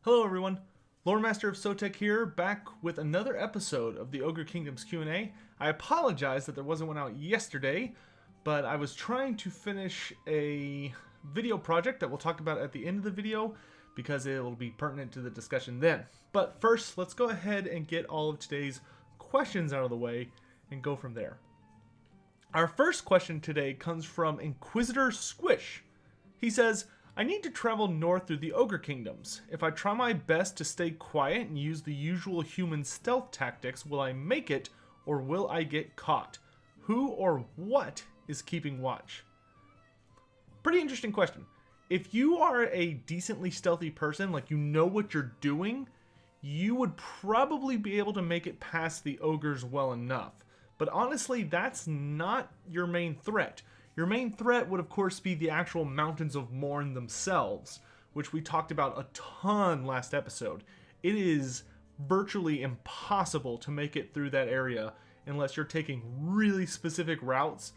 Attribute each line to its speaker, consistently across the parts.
Speaker 1: Hello everyone, Loremaster of Sotek here, back with another episode of the Ogre Kingdoms Q&A. I apologize that there wasn't one out yesterday, but I was trying to finish a video project that we'll talk about at the end of the video because it will be pertinent to the discussion then. But first, let's go ahead and get all of today's questions out of the way and go from there. Our first question today comes from InquisitorSquish. He says, I need to travel north through the Ogre Kingdoms. If I try my best to stay quiet and use the usual human stealth tactics, will I make it or will I get caught? Who or what is keeping watch? Pretty interesting question. If you are a decently stealthy person, like you know what you're doing, you would probably be able to make it past the ogres well enough. But honestly, that's not your main threat. Your main threat would of course be the actual Mountains of Morn themselves, which we talked about a ton last episode. It is virtually impossible to make it through that area unless you're taking really specific routes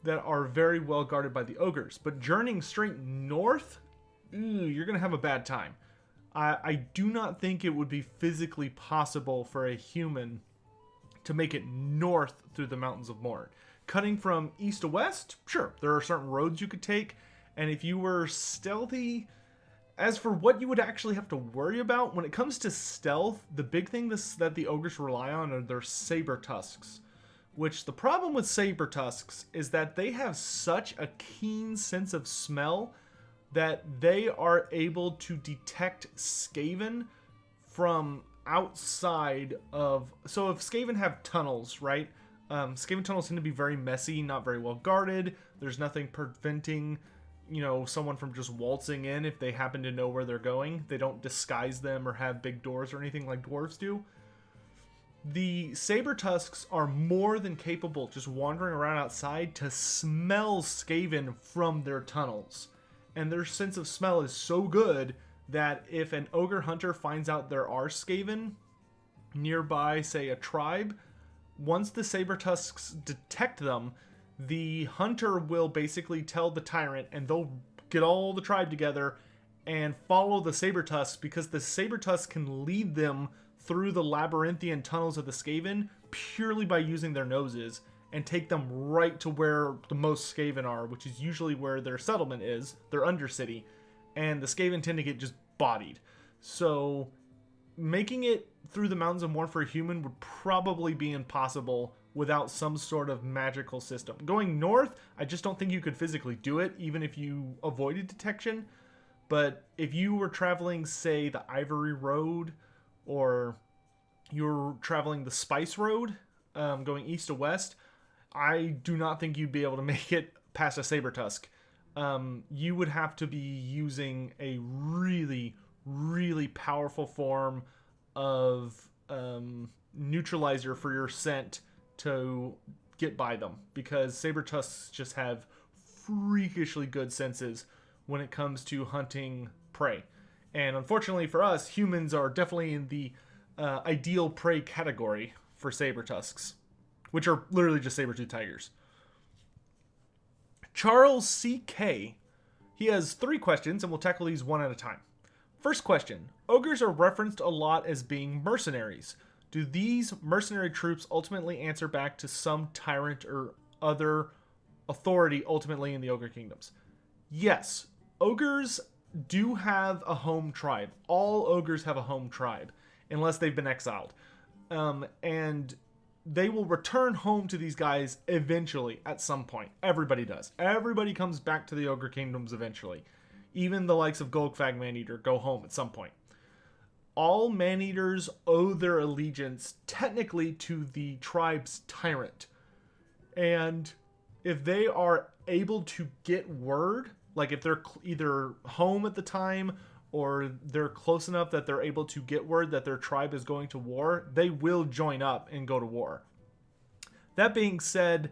Speaker 1: that are very well guarded by the ogres. But journeying straight north, you're going to have a bad time. I do not think it would be physically possible for a human to make it north through the Mountains of Morn. Cutting from east to west, sure, there are certain roads you could take, and if you were stealthy, as for what you would actually have to worry about, when it comes to stealth, the big thing that the ogres rely on are their saber tusks. Which, the problem with saber tusks is that they have such a keen sense of smell that they are able to detect Skaven from outside of... So if Skaven have tunnels, right? Skaven tunnels tend to be very messy, not very well guarded. There's nothing preventing, someone from just waltzing in if they happen to know where they're going. They don't disguise them or have big doors or anything like dwarves do. The saber tusks are more than capable just wandering around outside to smell Skaven from their tunnels. And their sense of smell is so good that if an ogre hunter finds out there are Skaven nearby, say a tribe, once the saber tusks detect them, the hunter will basically tell the tyrant, and they'll get all the tribe together and follow the saber tusks, because the saber tusks can lead them through the labyrinthian tunnels of the Skaven purely by using their noses and take them right to where the most Skaven are, which is usually where their settlement is, their undercity, and the Skaven tend to get just bodied. So making it through the Mountains of Morn for a human would probably be impossible without some sort of magical system. Going north, I just don't think you could physically do it, even if you avoided detection. But if you were traveling, say, the Ivory Road, or you're traveling the Spice Road, going east to west, I do not think you'd be able to make it past a saber tusk. You would have to be using a really, really powerful form of neutralizer for your scent to get by them, because saber tusks just have freakishly good senses when it comes to hunting prey. And unfortunately for us, humans are definitely in the ideal prey category for saber tusks, which are literally just saber-toothed tigers. Charles C.K. He has 3 questions, and we'll tackle these one at a time. First question. Ogres are referenced a lot as being mercenaries. Do these mercenary troops ultimately answer back to some tyrant or other authority ultimately in the Ogre Kingdoms? Yes. Ogres do have a home tribe. All ogres have a home tribe, unless they've been exiled. And they will return home to these guys eventually at some point. Everybody does. Everybody comes back to the Ogre Kingdoms eventually. Even the likes of Golgfag Maneater go home at some point. All Maneaters owe their allegiance technically to the tribe's tyrant. And if they are able to get word, like if they're either home at the time or they're close enough that they're able to get word that their tribe is going to war, they will join up and go to war. That being said,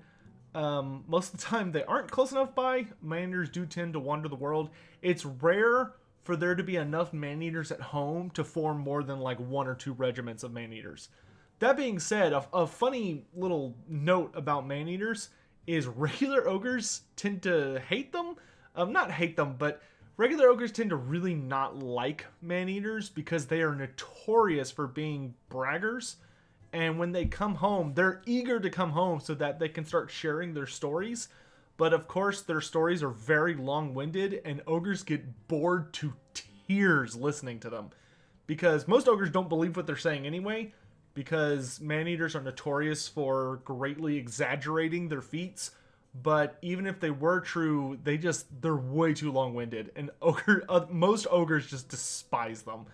Speaker 1: most of the time they aren't close enough by. Man-eaters do tend to wander the world. It's rare for there to be enough man-eaters at home to form more than like 1 or 2 regiments of man-eaters. That being said, a funny little note about man-eaters is regular ogres tend to hate them. Not hate them, but regular ogres tend to really not like man-eaters because they are notorious for being braggers. And when they come home, they're eager to come home so that they can start sharing their stories. But of course, their stories are very long-winded, and ogres get bored to tears listening to them. Because most ogres don't believe what they're saying anyway, because man-eaters are notorious for greatly exaggerating their feats. But even if they were true, they're way too long-winded, and most ogres just despise them.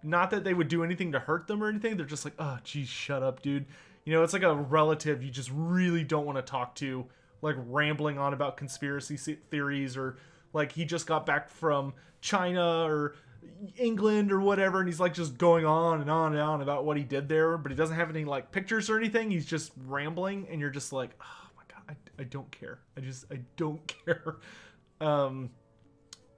Speaker 1: Not that they would do anything to hurt them or anything. They're just like, oh, geez, shut up, dude. You know, it's like a relative you just really don't want to talk to, like rambling on about conspiracy theories, or like he just got back from China or England or whatever, and he's like just going on and on and on about what he did there, but he doesn't have any like pictures or anything. He's just rambling, and you're just like, oh my god, I don't care. I don't care.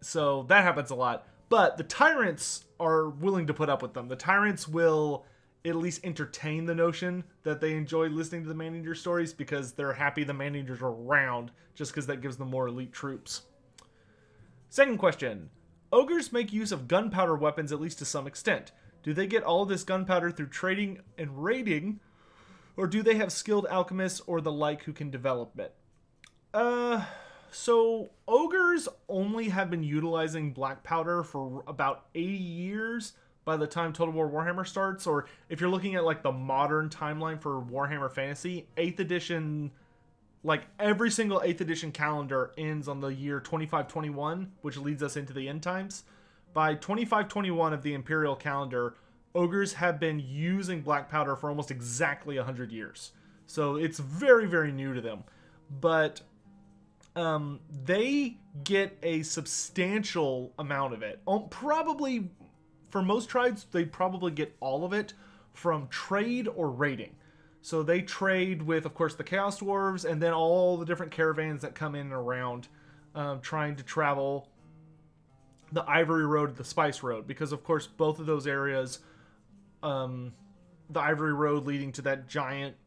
Speaker 1: So that happens a lot. But the tyrants are willing to put up with them. The tyrants will at least entertain the notion that they enjoy listening to the man-eater stories because they're happy the man-eaters are around, just because that gives them more elite troops. Second question. Ogres make use of gunpowder weapons at least to some extent. Do they get all of this gunpowder through trading and raiding, or do they have skilled alchemists or the like who can develop it? So ogres only have been utilizing black powder for about 80 years by the time Total War Warhammer starts, or if you're looking at like the modern timeline for Warhammer Fantasy, 8th edition, like every single 8th edition calendar ends on the year 2521, which leads us into the end times. By 2521 of the Imperial calendar, ogres have been using black powder for almost exactly 100 years. So it's very, very new to them. But they get a substantial amount of it. Probably, for most tribes, they probably get all of it from trade or raiding. So they trade with, of course, the Chaos Dwarves, and then all the different caravans that come in and around, trying to travel the Ivory Road, the Spice Road, because, of course, both of those areas, the Ivory Road leading to that giant,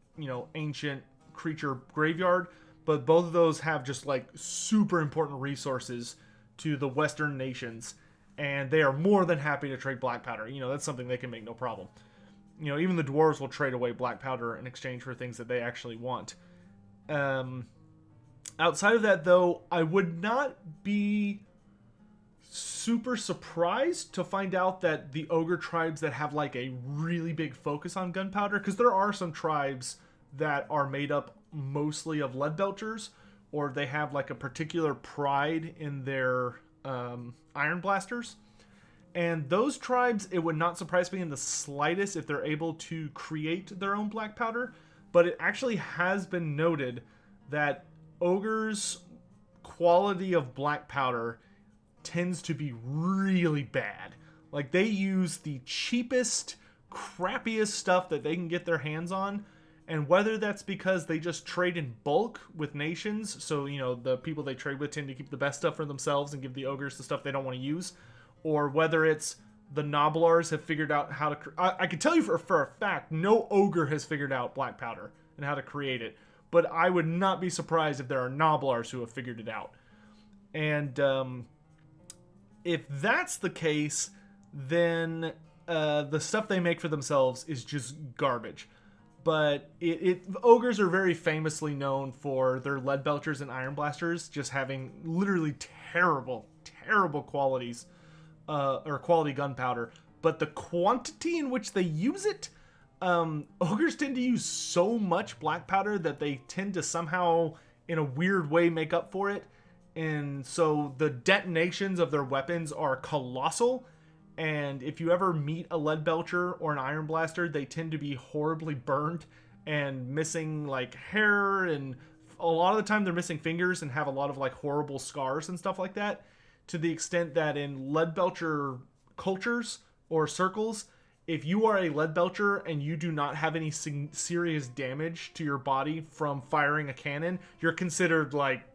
Speaker 1: ancient creature graveyard, but both of those have just like super important resources to the Western nations, and they are more than happy to trade black powder. That's something they can make no problem. Even the dwarves will trade away black powder in exchange for things that they actually want. Outside of that, though, I would not be super surprised to find out that the ogre tribes that have like a really big focus on gunpowder, because there are some tribes that are made up mostly of lead belchers, or they have like a particular pride in their iron blasters. And those tribes, it would not surprise me in the slightest if they're able to create their own black powder. But it actually has been noted that ogres' quality of black powder tends to be really bad. Like, they use the cheapest, crappiest stuff that they can get their hands on. And whether that's because they just trade in bulk with nations, so, the people they trade with tend to keep the best stuff for themselves and give the ogres the stuff they don't want to use, or whether it's the Noblars have figured out how to... I can tell you for a fact, no ogre has figured out black powder and how to create it, but I would not be surprised if there are Noblars who have figured it out. And if that's the case, then the stuff they make for themselves is just garbage. But ogres are very famously known for their lead belchers and iron blasters just having literally terrible, terrible qualities, or quality gunpowder. But the quantity in which they use it, ogres tend to use so much black powder that they tend to somehow, in a weird way, make up for it. And so the detonations of their weapons are colossal. And if you ever meet a lead belcher or an iron blaster, they tend to be horribly burned and missing like hair, and a lot of the time they're missing fingers and have a lot of like horrible scars and stuff like that, to the extent that in lead belcher cultures or circles, if you are a lead belcher and you do not have any serious damage to your body from firing a cannon, you're considered like,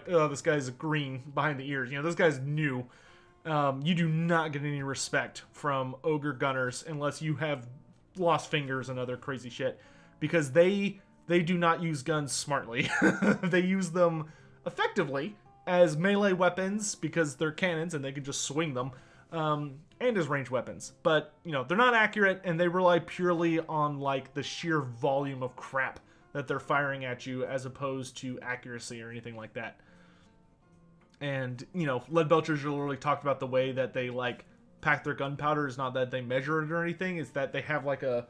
Speaker 1: oh, this guy's green behind the ears. This guy's new. You do not get any respect from ogre gunners unless you have lost fingers and other crazy shit, because they do not use guns smartly. They use them effectively, as melee weapons because they're cannons and they can just swing them, and as ranged weapons. But, you know, they're not accurate, and they rely purely on, like, the sheer volume of crap that they're firing at you as opposed to accuracy or anything like that. And, you know, lead belchers literally talked about the way that they, like, pack their gunpowder is not that they measure it or anything, it's that they have like a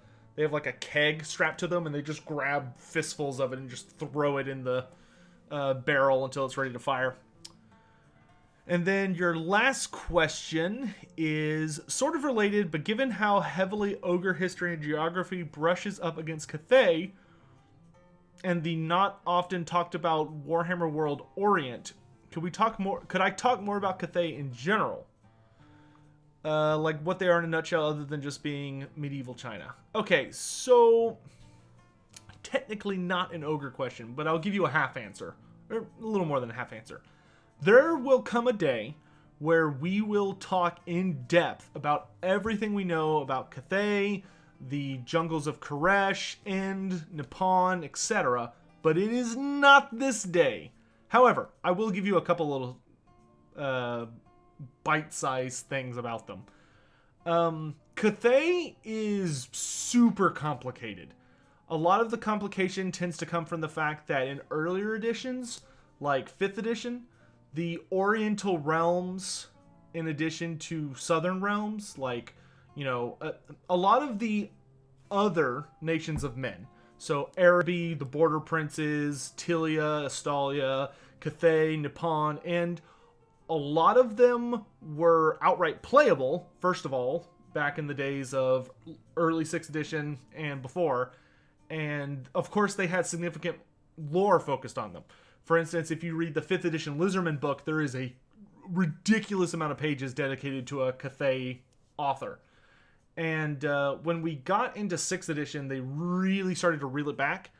Speaker 1: keg strapped to them and they just grab fistfuls of it and just throw it in the barrel until it's ready to fire. And then your last question is sort of related, but given how heavily Ogre history and geography brushes up against Cathay and the not often talked about Warhammer World Orient, could I talk more about Cathay in general? Like what they are in a nutshell other than just being medieval China. Okay, so technically not an Ogre question, but I'll give you a half answer. Or a little more than a half answer. There will come a day where we will talk in depth about everything we know about Cathay, the jungles of Koresh, Ind, Nippon, etc. But it is not this day. However, I will give you a couple little bite-sized things about them. Cathay is super complicated. A lot of the complication tends to come from the fact that in earlier editions, like 5th edition, the Oriental realms, in addition to Southern realms, like, you know, a lot of the other nations of men. So Araby, the Border Princes, Tilia, Estalia, Cathay, Nippon, and a lot of them were outright playable, first of all, back in the days of early 6th edition and before. And, of course, they had significant lore focused on them. For instance, if you read the 5th edition Lizardman book, there is a ridiculous amount of pages dedicated to a Cathay author. And when we got into 6th edition, they really started to reel it back.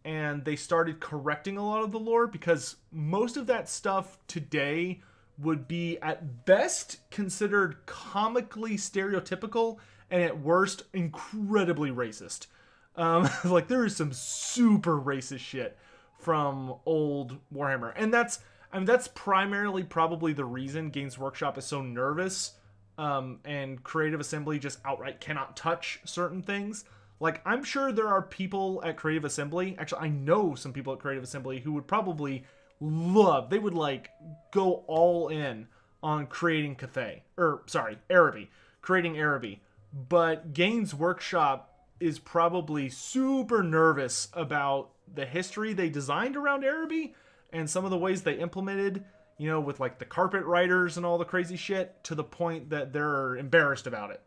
Speaker 1: And they started correcting a lot of the lore, because most of that stuff today would be, at best, considered comically stereotypical, and at worst, incredibly racist. Like, there is some super racist shit from old Warhammer. And that's primarily probably the reason Games Workshop is so nervous, and Creative Assembly just outright cannot touch certain things. Like, I'm sure there are people at Creative Assembly, actually I know some people at Creative Assembly who would probably they would like go all in on creating Araby, creating Araby. But Games Workshop is probably super nervous about the history they designed around Araby and some of the ways they implemented, you know, with like the carpet riders and all the crazy shit, to the point that they're embarrassed about it.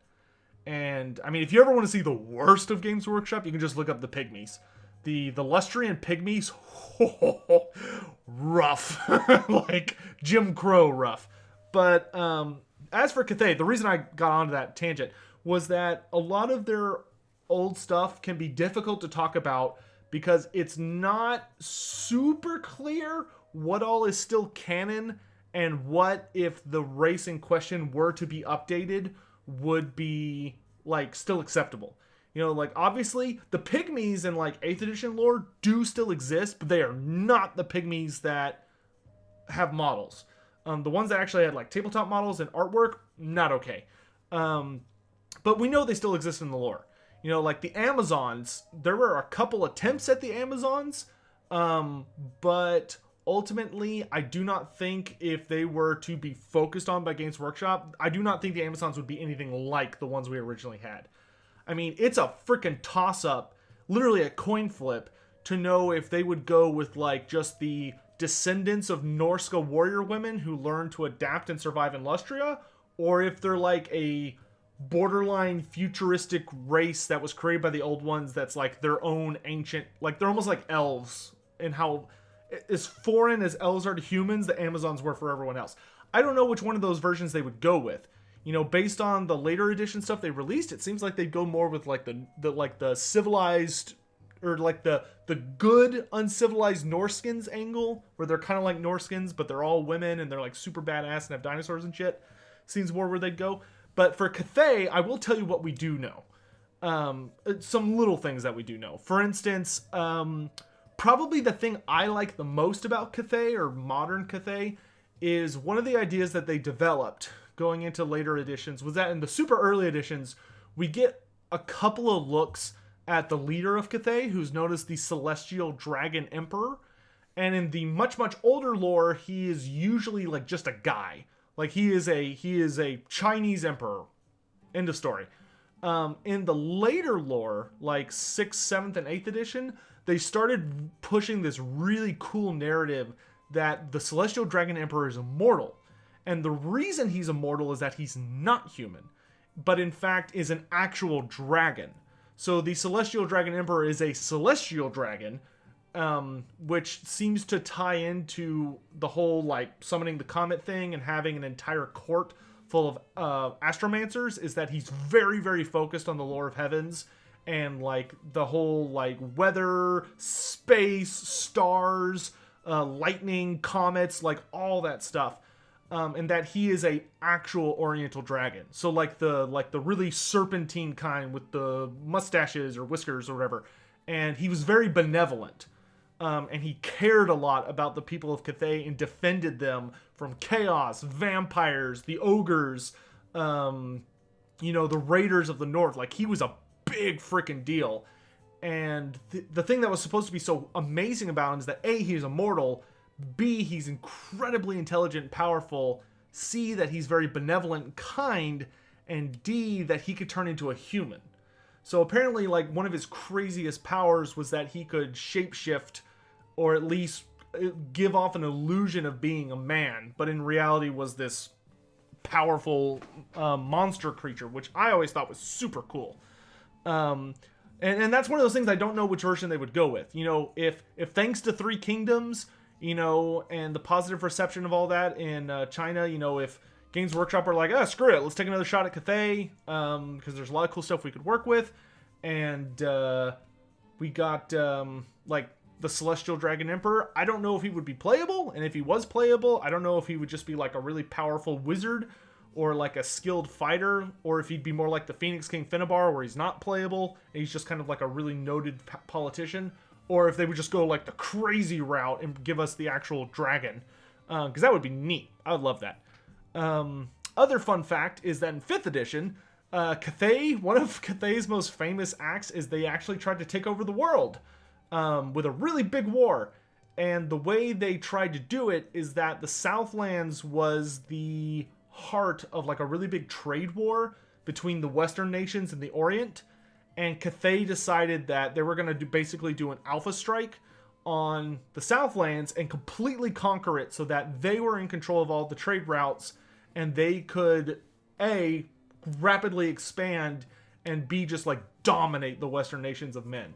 Speaker 1: And I mean, if you ever want to see the worst of Games Workshop, you can just look up the Pygmies. The Lustrian Pygmies, rough. Like Jim Crow rough. But as for Cathay, the reason I got onto that tangent was that a lot of their old stuff can be difficult to talk about because it's not super clear what all is still canon and what, if the race in question were to be updated, would be like still acceptable. You know, like obviously the Pygmies in like 8th edition lore do still exist, but they are not the Pygmies that have models. The ones that actually had like tabletop models and artwork, not okay. But we know they still exist in the lore. You know, like the Amazons, there were a couple attempts at the Amazons, but ultimately, I do not think if they were to be focused on by Games Workshop, I do not think the Amazons would be anything like the ones we originally had. I mean, it's a freaking toss-up, literally a coin flip, to know if they would go with like just the descendants of Norska warrior women who learned to adapt and survive in Lustria, or if they're like a borderline futuristic race that was created by the old ones that's like their own ancient, like they're almost like elves in how as foreign as elves are to humans, the Amazons were for everyone else. I don't know which one of those versions they would go with. You know, based on the later edition stuff they released, it seems like they'd go more with like the civilized, or like the good uncivilized Norskins angle, where they're kind of like Norskins, but they're all women and they're like super badass and have dinosaurs and shit. Seems more where they'd go. But for Cathay, I will tell you what we do know. Some little things that we do know. For instance, probably the thing I like the most about Cathay, or modern Cathay, is one of the ideas that they developed going into later editions was that in the super early editions, we get a couple of looks at the leader of Cathay, who's known as the Celestial Dragon Emperor. And in the much, much older lore, he is usually like just a guy. Like he is a Chinese emperor. End of story. In the later lore, like 6th, 7th, and 8th edition, they started pushing this really cool narrative that the Celestial Dragon Emperor is immortal. And the reason he's immortal is that he's not human, but in fact is an actual dragon. So the Celestial Dragon Emperor is a celestial dragon, which seems to tie into the whole like summoning the comet thing and having an entire court full of astromancers, is that he's very, very focused on the lore of heavens and like the whole like weather, space, stars, lightning, comets, like all that stuff. And that he is a actual Oriental dragon. So like the really serpentine kind with the mustaches or whiskers or whatever. And he was very benevolent. And he cared a lot about the people of Cathay and defended them from chaos, vampires, the ogres, the raiders of the north. Like he was a big freaking deal. And the thing that was supposed to be so amazing about him is that A, he's immortal, B, he's incredibly intelligent and powerful, C, that he's very benevolent and kind, and D, that he could turn into a human. So apparently, like, one of his craziest powers was that he could shapeshift, or at least give off an illusion of being a man, but in reality was this powerful monster creature, which I always thought was super cool. And that's one of those things I don't know which version they would go with. You know, if thanks to Three Kingdoms, you know, and the positive reception of all that in China, you know, if Games Workshop are like, screw it, let's take another shot at Cathay, because there's a lot of cool stuff we could work with, and we got, like, the Celestial Dragon Emperor. I don't know if he would be playable, and if he was playable, I don't know if he would just be, like, a really powerful wizard, or, like, a skilled fighter, or if he'd be more like the Phoenix King Finnebar, where he's not playable, and he's just kind of like a really noted politician, or if they would just go, like, the crazy route and give us the actual dragon, because that would be neat. I would love that. Other fun fact is that in 5th edition, Cathay, one of Cathay's most famous acts is they actually tried to take over the world with a really big war. And the way they tried to do it is that the Southlands was the heart of like a really big trade war between the Western nations and the Orient. And Cathay decided that they were going to basically do an alpha strike on the Southlands and completely conquer it so that they were in control of all the trade routes and they could, A, rapidly expand, and B, just like dominate the Western nations of men.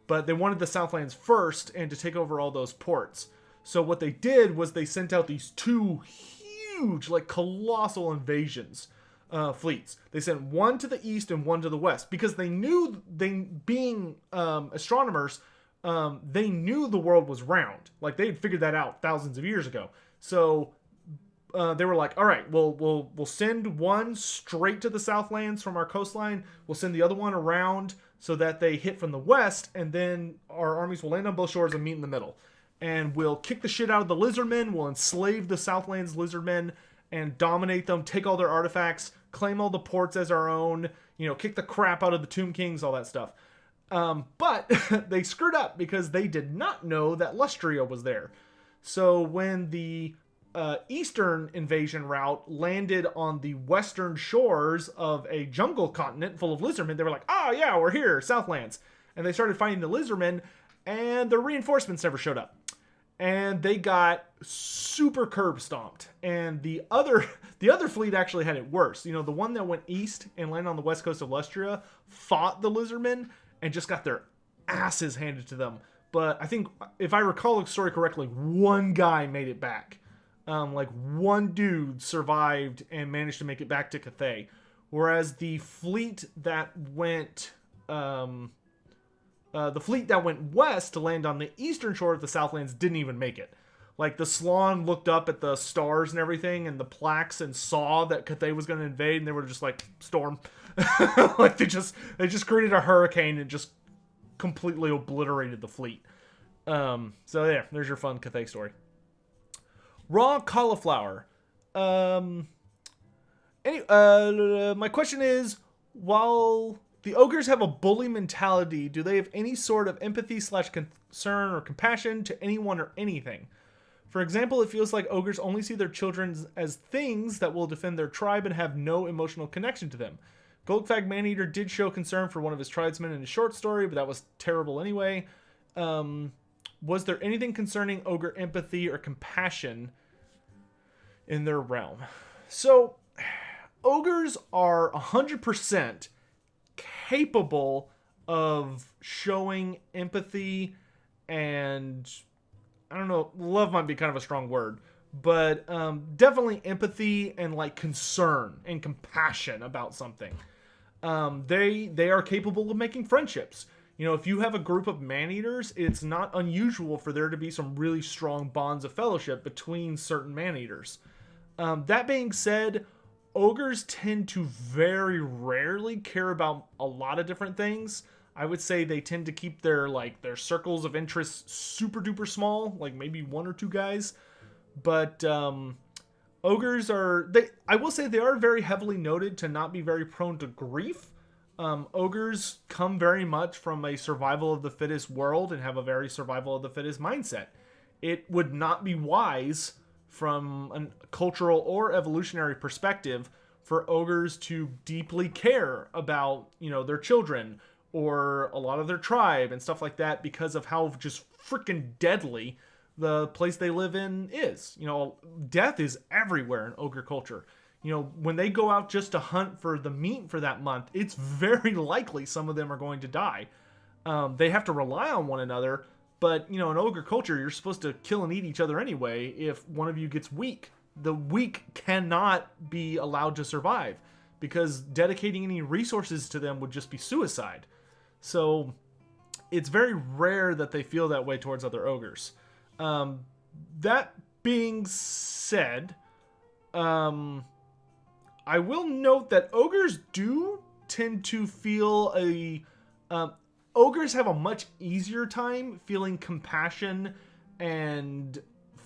Speaker 1: But they wanted the Southlands first and to take over all those ports. So what they did was they sent out these two huge, like colossal invasions fleets. They sent one to the east and one to the west because they knew, being astronomers, they knew the world was round. Like they had figured that out thousands of years ago. So they were like, all right, we'll send one straight to the Southlands from our coastline. We'll send the other one around so that they hit from the west, and then our armies will land on both shores and meet in the middle. And we'll kick the shit out of the lizardmen. We'll enslave the Southlands lizardmen and dominate them, take all their artifacts, claim all the ports as our own, you know, kick the crap out of the Tomb Kings, all that stuff. But they screwed up because they did not know that Lustria was there. So when the eastern invasion route landed on the western shores of a jungle continent full of lizardmen, they were like, oh yeah, we're here, Southlands. And they started fighting the lizardmen, and the reinforcements never showed up. And they got super curb stomped. And the other fleet actually had it worse. You know, the one that went east and landed on the west coast of Lustria fought the lizardmen and just got their asses handed to them. But I think, if I recall the story correctly, one guy made it back. Like one dude survived and managed to make it back to Cathay. Whereas the fleet that went west to land on the eastern shore of the Southlands didn't even make it. Like the Slan looked up at the stars and everything and the plaques and saw that Cathay was going to invade, and they were just like, storm. Like they just created a hurricane and just completely obliterated the fleet. So there's your fun Cathay story. Raw cauliflower. My question is, while the ogres have a bully mentality, do they have any sort of empathy / concern or compassion to anyone or anything? For example, it feels like ogres only see their children as things that will defend their tribe and have no emotional connection to them. Goldfag Maneater did show concern for one of his tribesmen in a short story, but that was terrible anyway. Was there anything concerning ogre empathy or compassion in their realm? So, ogres are 100% capable of showing empathy and, I don't know, love might be kind of a strong word, but definitely empathy and like concern and compassion about something. They are capable of making friendships. You know, if you have a group of man-eaters, it's not unusual for there to be some really strong bonds of fellowship between certain man-eaters. That being said, ogres tend to very rarely care about a lot of different things. I would say they tend to keep their circles of interest super duper small, like maybe 1 or 2 guys. But ogres I will say they are very heavily noted to not be very prone to grief. Ogres come very much from a survival of the fittest world and have a very survival of the fittest mindset. It would not be wise from a cultural or evolutionary perspective for ogres to deeply care about, you know, their children or a lot of their tribe and stuff like that because of how just freaking deadly the place they live in is. You know, death is everywhere in ogre culture. You know, when they go out just to hunt for the meat for that month, it's very likely some of them are going to die. They have to rely on one another, but, you know, in ogre culture, you're supposed to kill and eat each other anyway if one of you gets weak. The weak cannot be allowed to survive because dedicating any resources to them would just be suicide. So it's very rare that they feel that way towards other ogres. That being said, I will note that ogres do tend to feel ogres have a much easier time feeling compassion and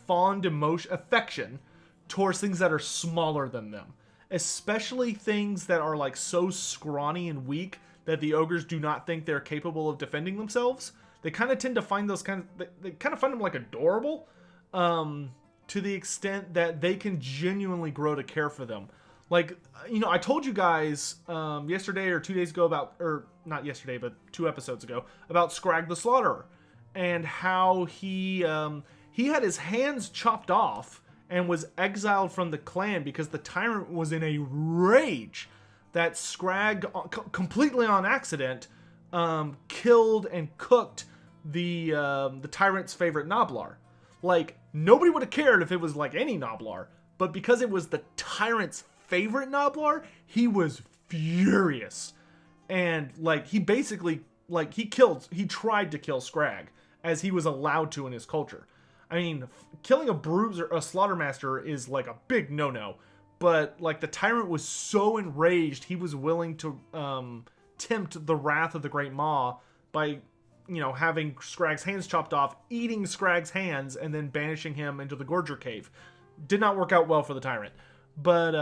Speaker 1: fond affection towards things that are smaller than them. Especially things that are like so scrawny and weak that the ogres do not think they're capable of defending themselves. They kind of tend to find they kind of find them like adorable, to the extent that they can genuinely grow to care for them. Like, you know, I told you guys yesterday or 2 days ago or not yesterday, but 2 episodes ago, about Scrag the Slaughterer and how he had his hands chopped off and was exiled from the clan because the tyrant was in a rage that Scrag, completely on accident, killed and cooked the tyrant's favorite Noblar. Like, nobody would have cared if it was like any Noblar, but because it was the tyrant's favorite Noblar, he was furious. And like he basically he tried to kill Scrag as he was allowed to in his culture. I mean, killing a bruiser, a slaughtermaster is like a big no-no, but like the tyrant was so enraged he was willing to tempt the wrath of the Great Maw by, you know, having Scrag's hands chopped off, eating Scrag's hands, and then banishing him into the Gorger Cave. Did not work out well for the tyrant. But,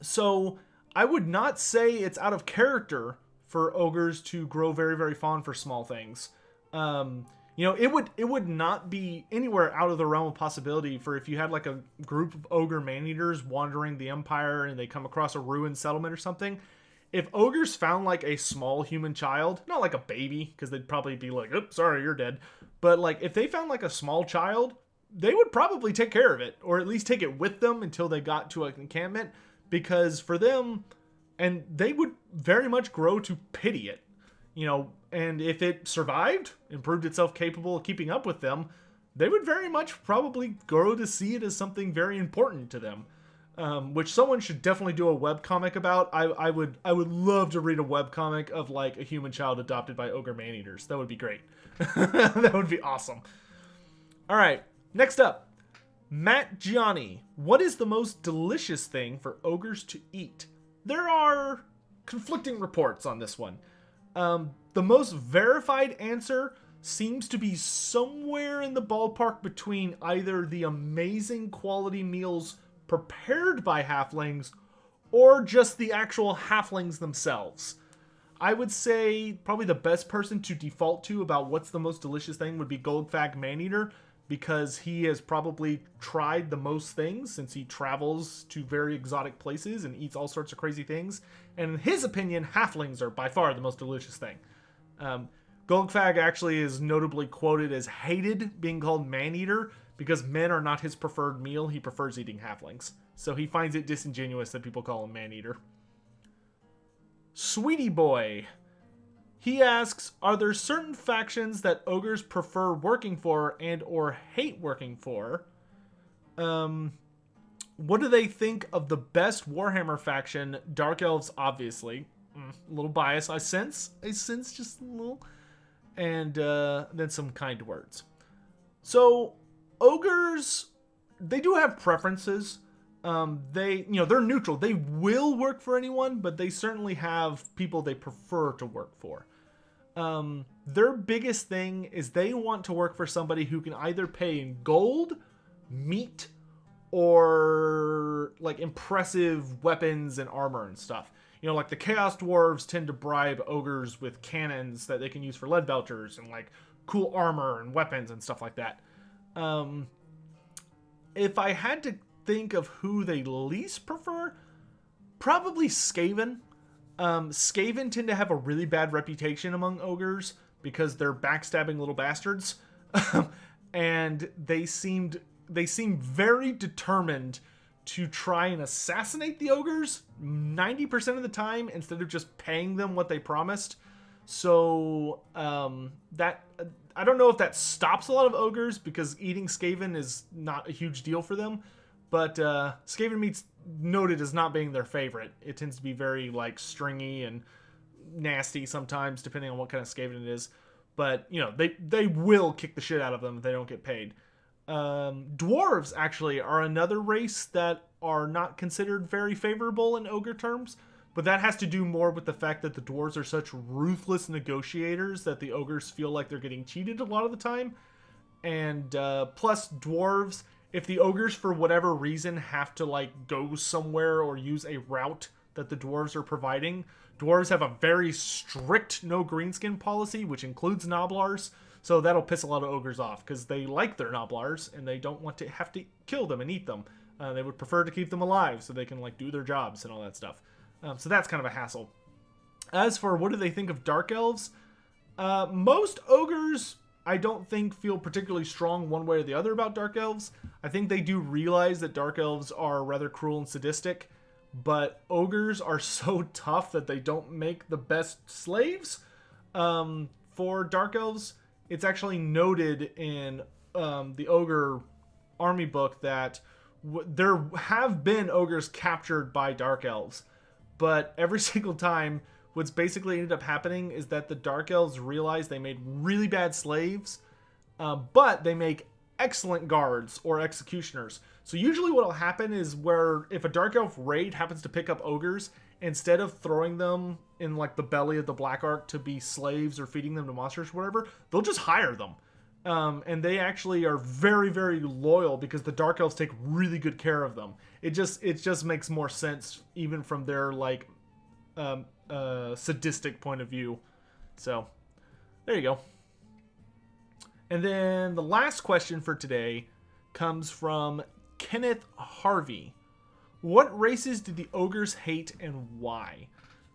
Speaker 1: so I would not say it's out of character for ogres to grow very, very fond for small things. You know, it would not be anywhere out of the realm of possibility for if you had like a group of ogre man-eaters wandering the empire and they come across a ruined settlement or something. If ogres found like a small human child, not like a baby, because they'd probably be like, oops, sorry, you're dead. But like if they found like a small child, they would probably take care of it, or at least take it with them until they got to an encampment, because for them, and they would very much grow to pity it, you know, and if it survived, improved itself capable of keeping up with them, they would very much probably grow to see it as something very important to them, which someone should definitely do a webcomic about. I would love to read a webcomic of like a human child adopted by ogre man-eaters. That would be great. That would be awesome. All right. Next up, Matt Gianni. What is the most delicious thing for ogres to eat? There are conflicting reports on this one. The most verified answer seems to be somewhere in the ballpark between either the amazing quality meals prepared by halflings or just the actual halflings themselves. I would say probably the best person to default to about what's the most delicious thing would be Goldfag Maneater, because he has probably tried the most things since he travels to very exotic places and eats all sorts of crazy things. And in his opinion, halflings are by far the most delicious thing. Goldfag actually is notably quoted as hated being called man-eater because men are not his preferred meal. He prefers eating halflings. So he finds it disingenuous that people call him man-eater. Sweetie Boy. He asks, are there certain factions that ogres prefer working for and or hate working for? What do they think of the best Warhammer faction? Dark Elves, obviously. A little bias, I sense just a little. And then some kind words. So, ogres, they do have preferences. They're neutral. They will work for anyone, but they certainly have people they prefer to work for. Their biggest thing is they want to work for somebody who can either pay in gold, meat, or like impressive weapons and armor and stuff. You know, like the Chaos Dwarves tend to bribe ogres with cannons that they can use for lead belchers and like cool armor and weapons and stuff like that. If I had to think of who they least prefer, probably Skaven. Skaven tend to have a really bad reputation among ogres because they're backstabbing little bastards. And they seem very determined to try and assassinate the ogres 90% of the time instead of just paying them what they promised. So that I don't know if that stops a lot of ogres because eating Skaven is not a huge deal for them. But Skaven meat's noted as not being their favorite. It tends to be very like stringy and nasty sometimes, depending on what kind of Skaven it is. But you know, they will kick the shit out of them if they don't get paid. Dwarves actually are another race that are not considered very favorable in ogre terms, but that has to do more with the fact that the dwarves are such ruthless negotiators that the ogres feel like they're getting cheated a lot of the time. And plus dwarves, if the ogres for whatever reason have to like go somewhere or use a route that the dwarves are providing, dwarves have a very strict no greenskin policy, which includes Noblars. So that'll piss a lot of ogres off because they like their Noblars and they don't want to have to kill them and eat them. They would prefer to keep them alive so they can like do their jobs and all that stuff. So that's kind of a hassle. As for what do they think of Dark Elves, most ogres I don't think feel particularly strong one way or the other about Dark Elves. I think they do realize that Dark Elves are rather cruel and sadistic, but ogres are so tough that they don't make the best slaves. For Dark Elves, it's actually noted in the Ogre army book that there have been ogres captured by Dark Elves, but every single time what's basically ended up happening is that the Dark Elves realize they made really bad slaves, but they make excellent guards or executioners. So usually what will happen is where if a Dark Elf raid happens to pick up ogres, instead of throwing them in like the belly of the Black Ark to be slaves or feeding them to monsters or whatever, they'll just hire them. And they actually are very, very loyal because the Dark Elves take really good care of them. It just makes more sense even from their like sadistic point of view. So there you go. And then the last question for today comes from Kenneth Harvey. What races do the ogres hate and why?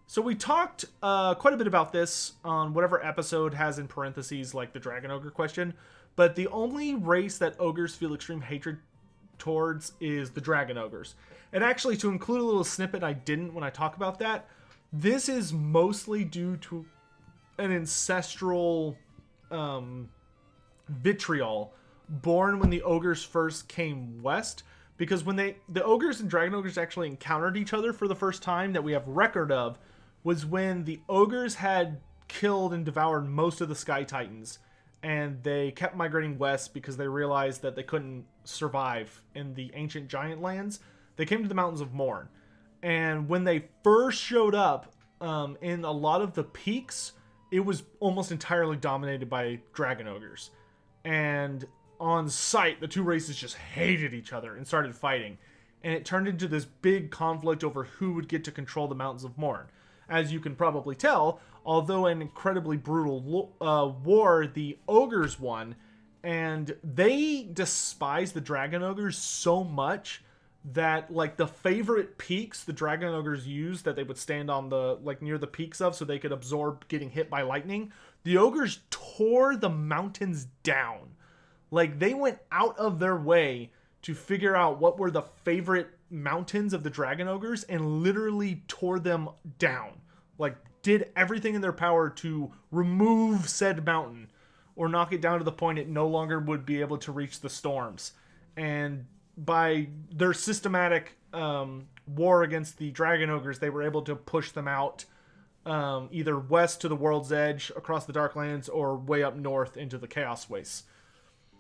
Speaker 1: So we talked quite a bit about this on whatever episode has in parentheses like the Dragon Ogre question, but the only race that ogres feel extreme hatred towards is the Dragon Ogres. And actually, to include a little snippet I didn't when I talk about that, this is mostly due to an ancestral vitriol born when the ogres first came west. Because when the ogres and dragon ogres actually encountered each other for the first time that we have record of was when the ogres had killed and devoured most of the Sky Titans. And they kept migrating west because they realized that they couldn't survive in the ancient giant lands. They came to the Mountains of Morn. And when they first showed up in a lot of the peaks it was almost entirely dominated by dragon ogres. And on sight, the two races just hated each other and started fighting. And it turned into this big conflict over who would get to control the Mountains of Morn. As you can probably tell, although an incredibly brutal war, the ogres won. And they despise the dragon ogres so much that, like, the favorite peaks the dragon ogres used that they would stand on the, like, near the peaks of so they could absorb getting hit by lightning, the ogres tore the mountains down. Like, they went out of their way to figure out what were the favorite mountains of the dragon ogres and literally tore them down. Like, did everything in their power to remove said mountain or knock it down to the point it no longer would be able to reach the storms. And by their systematic war against the dragon ogres, they were able to push them out either west to the world's edge across the Darklands or way up north into the Chaos Wastes.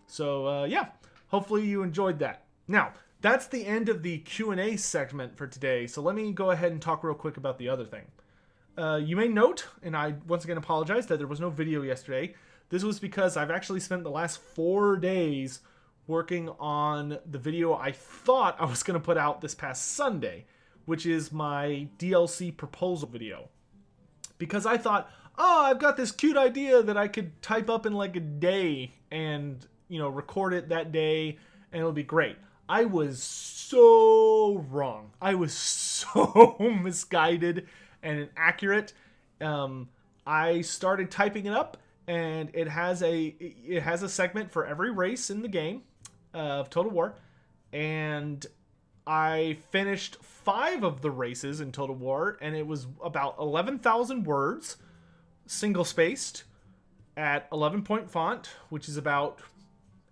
Speaker 1: So yeah, hopefully you enjoyed that. Now, that's the end of the Q&A segment for today, so let me go ahead and talk real quick about the other thing. You may note, and I once again apologize that there was no video yesterday. This was because I've actually spent the last 4 days working on the video I thought I was going to put out this past Sunday, which is my DLC proposal video. Because I thought, oh, I've got this cute idea that I could type up in like a day and, you know, record it that day and it'll be great. I was so wrong. I was so misguided and inaccurate. I started typing it up and it has a segment for every race in the game of Total War, and I finished 5 of the races in Total War, and it was about 11,000 words, single-spaced, at 11-point font, which is about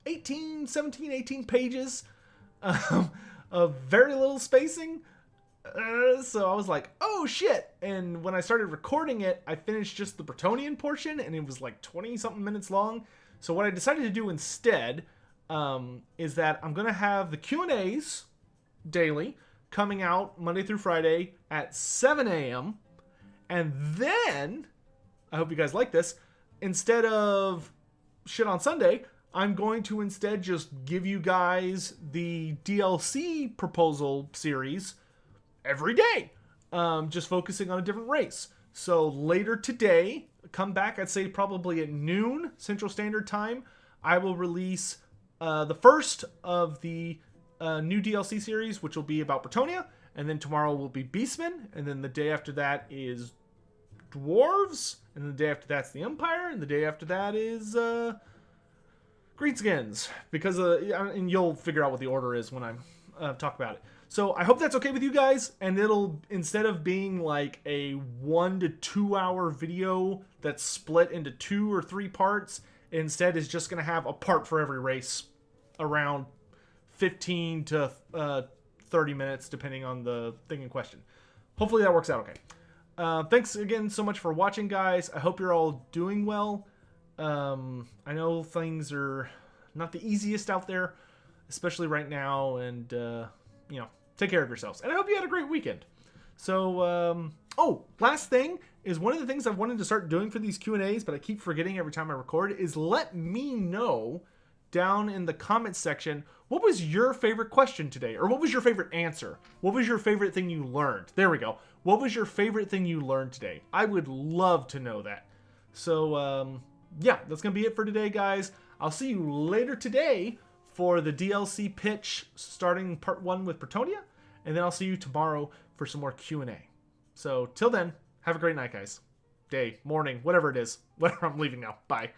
Speaker 1: 18 pages of very little spacing. So I was like, oh shit. And when I started recording it, I finished just the Bretonnian portion, and it was like 20-something minutes long. So what I decided to do instead is that I'm going to have the Q&As daily coming out Monday through Friday at 7 a.m. And then, I hope you guys like this, instead of shit on Sunday, I'm going to instead just give you guys the DLC proposal series every day, just focusing on a different race. So later today, come back, I'd say probably at noon Central Standard Time, I will release the first of the new DLC series, which will be about Bretonnia, and then tomorrow will be Beastmen, and then the day after that is Dwarves, and the day after that's the Empire, and the day after that is Greenskins, because and you'll figure out what the order is when I talk about it. So I hope that's okay with you guys, and it'll, instead of being like a 1 to 2 hour video that's split into 2 or 3 parts, it instead is just going to have a part for every race, around 15 to 30 minutes, depending on the thing in question. Hopefully that works out okay. Thanks again so much for watching, guys. I hope you're all doing well. I know things are not the easiest out there, especially right now, and you know, take care of yourselves. And I hope you had a great weekend. So, oh, last thing is, one of the things I've wanted to start doing for these Q&As, but I keep forgetting every time I record, is let me know down in the comments section, what was your favorite question today? Or what was your favorite answer? What was your favorite thing you learned? There we go. What was your favorite thing you learned today? I would love to know that. So, yeah, that's going to be it for today, guys. I'll see you later today for the DLC pitch, starting part 1 with Bretonnia, and then I'll see you tomorrow for some more Q&A. So, till then, have a great night, guys. Day, morning, whatever it is. Whatever, I'm leaving now. Bye.